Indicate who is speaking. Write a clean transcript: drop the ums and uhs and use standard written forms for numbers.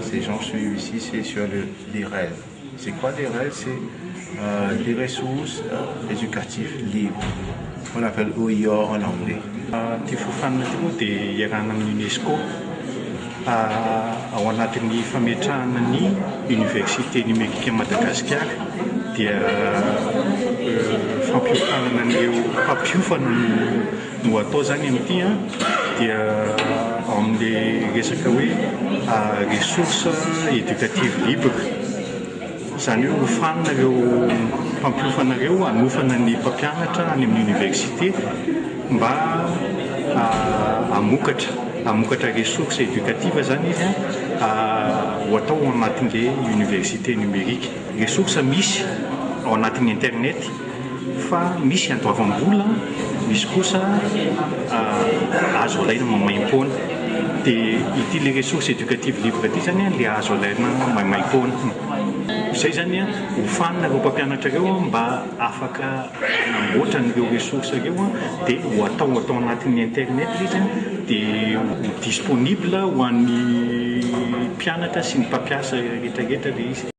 Speaker 1: ces gens suivent ici, c'est sur les rêves. C'est quoi les rêves? C'est des ressources éducatives libres. On appelle OIR en anglais.
Speaker 2: Ty fofanana ty moa dia iarahana amin'ny UNESCO ao anatin'ny fametrahana ny université numérique Madagascar dia fampiofanana an'ireo mpampiofana no atao zany amin'ity dia amin'ilay resaka hoe ressources éducatives libres. Izany hoe hofanina ireo mpampiofana ireo hanofana ny mpampianatra any amin'ny université mba hamokatra ressources éducatives zany izy ho atao ao anatin'ilay université numérique. Ressources misy ao anatin'ny internet fa misy andoavam-bola, misy kosa azo alaina mamaim-poana. Dia ity le ressources éducatives libres ity zany le azo alaina mamaim-poana. Izay zany hofanina ireo mpampianatra ireo mba afaka namboatra n'ireo ressources ireo dia ho atao anatin'ny internet izy dia disponible ho an'ny mpianatra sy ny mpampiasa rehetrarehetra le izy.